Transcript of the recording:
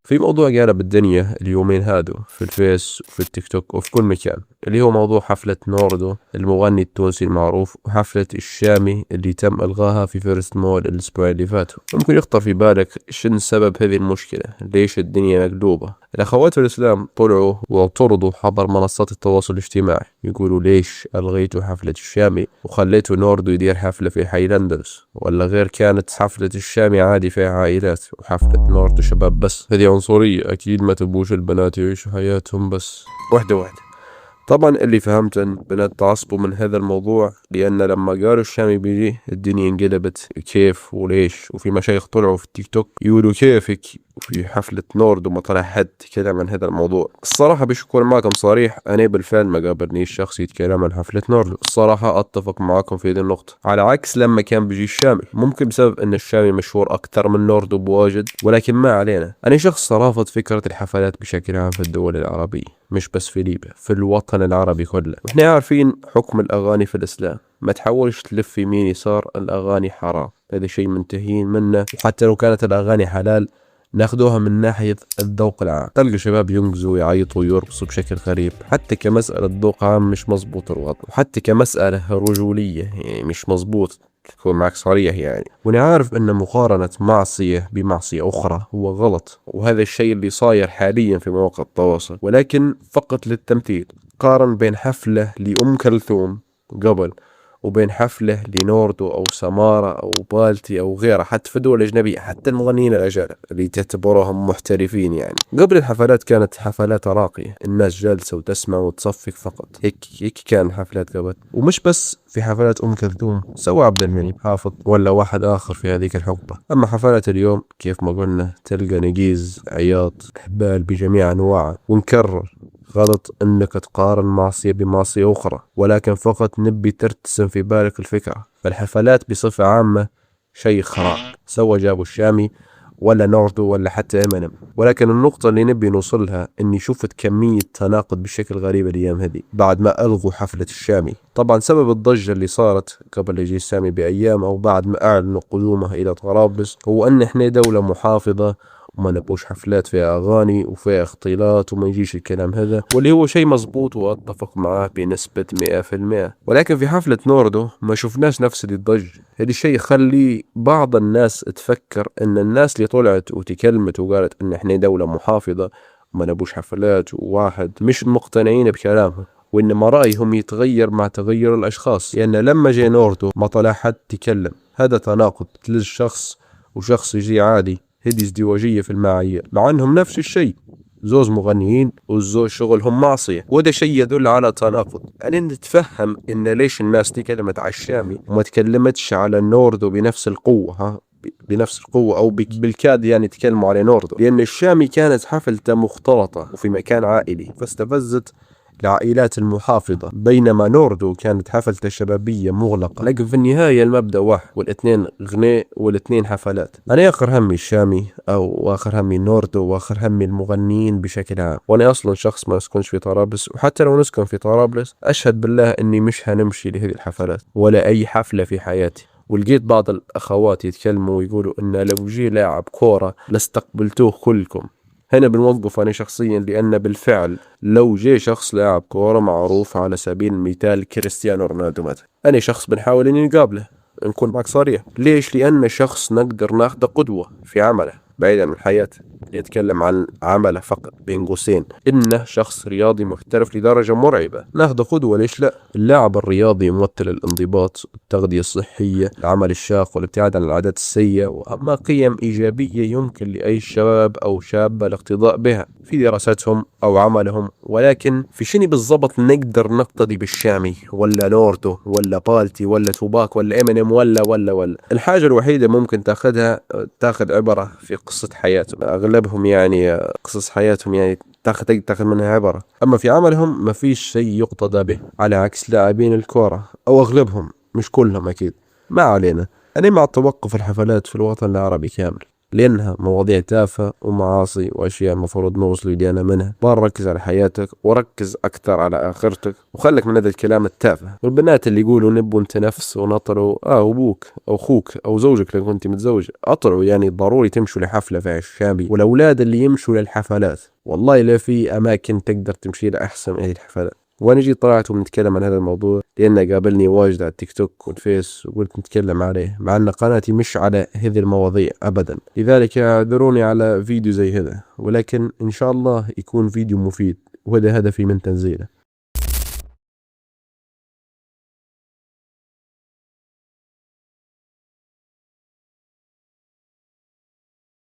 في موضوع قلب الدنيا اليومين هادو في الفيس وفي التيك توك وفي كل مكان، اللي هو موضوع حفلة نوردو المغني التونسي المعروف، وحفلة الشامي اللي تم إلغاها في فيرست مول الأسبوع اللي فات. ممكن يخطر في بالك شنو سبب هذه المشكلة؟ ليش الدنيا مقلوبة؟ الأخوات في الإسلام طلعوا واعترضوا عبر منصات التواصل الاجتماعي، يقولوا ليش ألغيتوا حفلة الشامي وخليتوا نوردو يدير حفلة في حي الأندلس، ولا غير كانت حفلة الشامي عادي فيها عائلات وحفلة نوردو شباب بس؟ هذه عنصرية أكيد، ما تبوش البنات يعيشوا حياتهم بس. واحدة طبعا اللي فهمت ان بنات تعصبوا من هذا الموضوع، لان لما قالوا الشامي بيجي الدنيا انقلبت كيف وليش، وفي مشايخ طلعوا في التيك توك يقولوا كيفك، وفي حفلة نورد وما طلع حد يتكلم عن هذا الموضوع. الصراحة بشكون معكم صريح، انا بالفعل ما قابلنيش شخص يتكلم عن حفلة نورد. الصراحة اتفق معاكم في هذه النقطة، على عكس لما كان بيجي الشامي، ممكن بسبب ان الشامي مشهور اكثر من نورد بواجد، ولكن ما علينا. انا شخص رافض فكرة الحفلات بشكل عام في الدول العربية، مش بس في ليبيا، في الوطن العربي كله. واحنا عارفين حكم الاغاني في الاسلام، ما تحاولش تلف يمين يسار، الاغاني حرام، هذا شيء منتهين منه. وحتى لو كانت الاغاني حلال ناخدوها من ناحية الذوق العام. تلقى شباب ينقزوا ويعيطوا ويرقصوا بشكل غريب، حتى كمسألة ذوق عام مش مزبوط الوضع، وحتى كمسألة رجولية يعني مش مزبوط، تكون معك صريح يعني. وانا عارف ان مقارنة معصية بمعصية اخرى هو غلط، وهذا الشيء اللي صاير حاليا في مواقع التواصل، ولكن فقط للتمثيل. قارن بين حفلة لأم كلثوم قبل وبين حفلة لنوردو أو سمارة أو بالتي أو غيرها، حتى في دول أجنبية، حتى المغنيين الأجانب اللي تعتبروهم محترفين يعني. قبل الحفلات كانت حفلات راقية، الناس جالسة وتسمع وتصفق فقط، هيك كان حفلات قبل. ومش بس في حفلات أم كلثوم، سواء عبد المنعم حافظ ولا واحد آخر في هذيك الحقبة. أما حفلات اليوم كيف ما قلنا، تلقى نقيز، عياط، إحبال بجميع أنواعه. ونكرر، غلط انك تقارن معصية بمعصية اخرى، ولكن فقط نبي ترتسم في بالك الفكرة. فالحفلات بصفة عامة شيء خراب، سواء جابوا الشامي ولا نوردو ولا حتى امينيم. ولكن النقطة اللي نبي نوصلها اني شفت كمية تناقض بشكل غريب الايام هذه بعد ما الغوا حفلة الشامي. طبعا سبب الضجة اللي صارت قبل يجي الشامي بايام او بعد ما اعلنوا قدومه الى طرابلس، هو ان احنا دولة محافظة وما نبوش حفلات فيها أغاني وفيها اختلاط وما يجيش الكلام هذا، واللي هو شيء مزبوط وأتفق معاه بنسبة 100%. ولكن في حفلة نوردو ما شفناش نفس الضج. هذا الشيء يخلي بعض الناس تفكر أن الناس اللي طلعت وتكلمت وقالت أن احنا دولة محافظة وما نبوش حفلات وواحد مش مقتنعين بكلامها، وإنما رأيهم يتغير مع تغير الأشخاص. لأن لما جاء نوردو ما طلع حد تكلم، هذا تناقض. تلز شخص وشخص يجي عادي، هذه ازدواجية في المعايير، مع انهم نفس الشيء، زوز مغنيين وزوز شغلهم معصية، وده شيء يدل على تناقض. يعني نتفهم ان ليش الناس تكلمت على الشامي وما تكلمتش على النوردو بنفس القوة، بنفس القوة او بالكاد يعني تكلموا على نوردو، لان الشامي كانت حفلته مختلطة وفي مكان عائلي فاستفزت العائلات المحافظة، بينما نوردو كانت حفلته شبابية مغلقة. لكن في النهاية المبدأ واحد، والاثنين غناء والاثنين حفلات. أنا آخر همي الشامي أو آخر همي نوردو وآخر همي المغنيين بشكل عام. وأنا أصلا شخص ما أسكنش في طرابلس، وحتى لو نسكن في طرابلس أشهد بالله إني مش هنمشي لهذه الحفلات ولا أي حفلة في حياتي. ولقيت بعض الأخوات يتكلموا ويقولوا إن لو جي لاعب كورة لاستقبلتوه كلكم. هنا بنوقف أنا شخصيا، لأن بالفعل لو جاء شخص لاعب كورة معروف على سبيل المثال كريستيانو رونالدو مثلا، أنا شخص بنحاول إني نقابله، نكون معك صريح. ليش؟ لأن شخص نقدر ناخده قدوة في عمله بعيدا عن الحياة، يتكلم عن عمله فقط بين قوسين، إنه شخص رياضي محترف لدرجة مرعبة، ناخده قدوة. ليش لا؟ اللاعب الرياضي يمثل الانضباط، التغذية الصحية، العمل الشاق، والابتعاد عن العادات السيئة، وأما قيم إيجابية يمكن لأي شباب أو شابة الاقتداء بها في دراستهم أو عملهم. ولكن في شنو بالضبط نقدر نقتدي بالشامي ولا نوردو ولا بالتي ولا توباك ولا امينيم ولا الحاجة الوحيدة ممكن تاخذ عبرة في قصة حياتهم، أغلبهم يعني قصص حياتهم يعني تاخذ منها عبرة. أما في عملهم ما فيش شيء يقتدى به، على عكس لاعبين الكورة أو أغلبهم، مش كلهم أكيد، ما علينا. أنا مع توقف الحفلات في الوطن العربي كامل، لأنها مواضيع تافهة ومعاصي وأشياء المفروض نوصل إلينا منها. ركز على حياتك وركز أكثر على آخرتك، وخلك من هذا الكلام التافه. والبنات اللي يقولوا نبوا نتنفس ونطروا أبوك أو أخوك أو زوجك لو كنت متزوج أطروا، يعني ضروري تمشوا لحفلة في الشامي. والأولاد اللي يمشوا للحفلات، والله لا في أماكن تقدر تمشي لها أحسن من هذه الحفلات. وانا جيت طلعت وبنتكلم عن هذا الموضوع لانه قابلني واجد على التيك توك والفيس وقلت نتكلم عليه، مع ان قناتي مش على هذه المواضيع ابدا، لذلك اعذروني على فيديو زي هذا، ولكن ان شاء الله يكون فيديو مفيد وهذا هدفي من تنزيله.